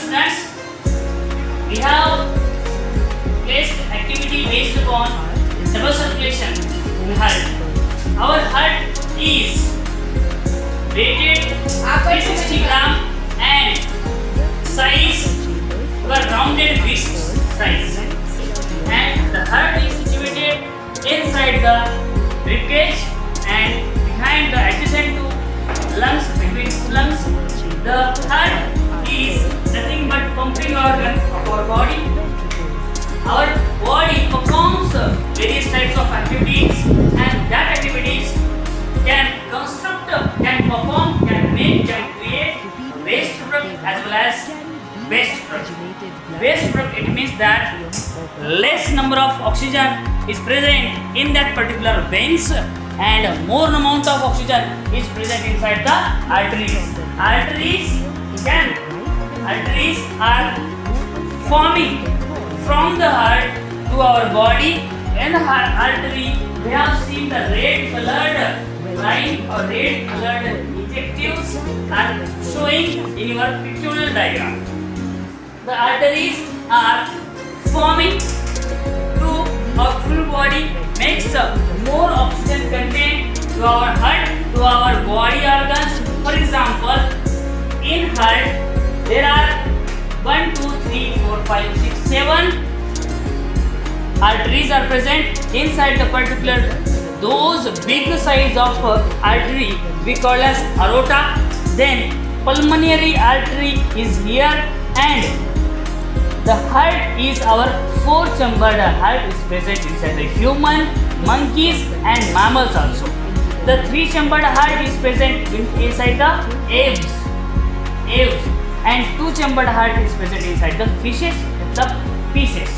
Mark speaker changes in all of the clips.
Speaker 1: students, we have placed activity based upon double circulation in heart. Our heart is weighted 360 gram and size for rounded wrist size. And the heart is situated inside the ribcage and behind the adjacent to lungs, between lungs. The heart is nothing but pumping organ of our body. Our body performs various types of activities, and that activities can construct, can perform, can make, can create waste product as well as waste product. Waste product, it means that less number of oxygen is present in that particular veins and more amount of oxygen is present inside the arteries. Arteries are forming from the heart to our body. In the heart artery, we have seen the red colored line or red colored injectives are showing in your pictorial diagram. The arteries are forming to our full body, makes more oxygen content to our heart, to our body organs. For example, in heart there are 1, 2, 3, 4, 5, 6, 7 arteries are present inside the particular. Those big size of artery we call as aorta. Then pulmonary artery is here, and the heart is our four-chambered heart is present inside the human, monkeys and mammals also. The three-chambered heart is present inside the apes, and two-chambered heart is present inside the fishes, the fishes.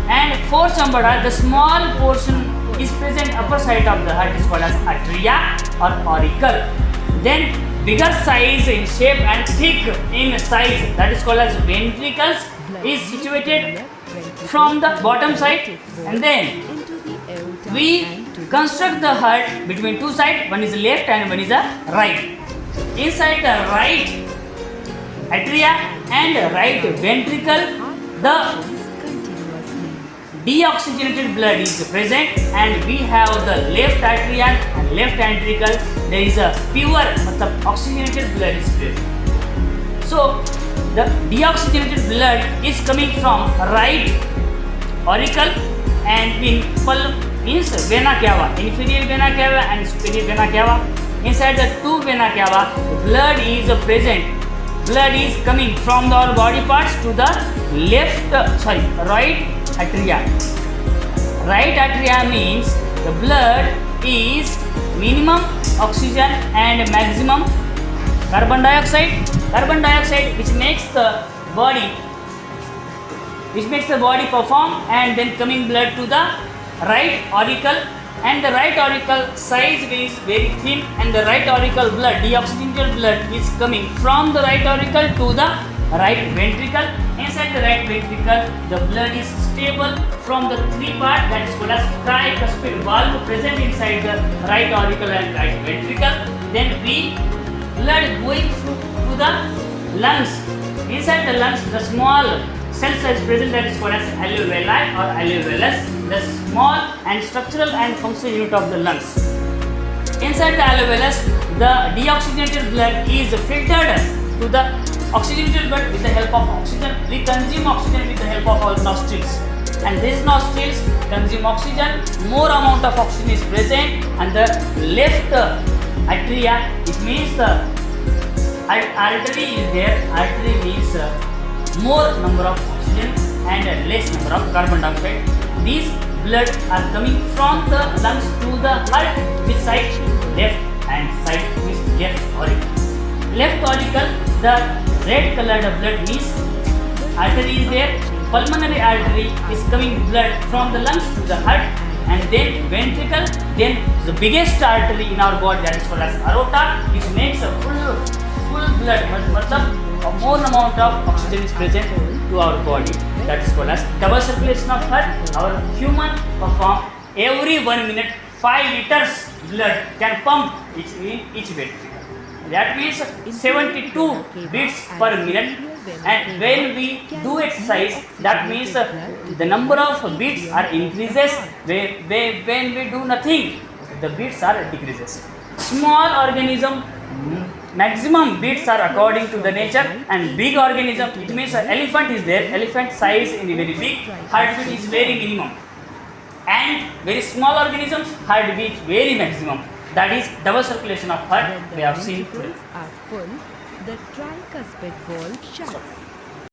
Speaker 1: And four-chambered heart, the small portion is present upper side of the heart is called as atria or auricle. Then bigger size in shape and thick in size, that is called as ventricles, is situated from the bottom side. And then we construct the heart between two sides, one is left and one is the right. Inside the right atria and right ventricle, the deoxygenated blood is present, and we have the left atria and left ventricle. There is a pure oxygenated blood is present. So the deoxygenated blood is coming from right auricle and in means vena cava, inferior vena cava and superior vena cava. Inside the two vena cava, blood is present. Blood is coming from our body parts to the right atria. Right atria means the blood is minimum oxygen and maximum carbon dioxide. Carbon dioxide which makes the body perform, and then coming blood to the right auricle, and the right auricle size is very thin, and the right auricle blood, deoxygenated blood is coming from the right auricle to the right ventricle. Inside the right ventricle, the blood is stable from the three part, that is called as tricuspid valve present inside the right auricle and right ventricle. Then blood going through to the lungs. Inside the lungs, the small cell size present, that is called as alveoli or alveolus, the small and structural and functional unit of the lungs. Inside the alveolus, the deoxygenated blood is filtered to the oxygenated blood with the help of oxygen. We consume oxygen with the help of our nostrils, and these nostrils consume oxygen. More amount of oxygen is present, and the left atria, it means the artery is there. Artery means more number of oxygen and less number of carbon dioxide. These blood are coming from the lungs to the heart. Which side? Left, and side is left auricle. Left auricle, the red colored blood means artery is there. Pulmonary artery is coming blood from the lungs to the heart, and then ventricle, then the biggest artery in our body, that is called as aorta, which makes a full blood, more amount of oxygen is present to our body. That is called as double circulation of heart. Our human perform every 1 minute 5 liters blood can pump each ventricle. That means 72 beats per minute. and when we do exercise, that means the number of beats are increases. When we do nothing, the beats are decreases. Small organism, maximum beats are according to the nature, and big organism, it means elephant is there, elephant size is very big, heartbeat is very minimum, and very small organisms heartbeat very maximum. That is double circulation of heart we have seen today.
Speaker 2: Are full, the tricuspid valve shuts.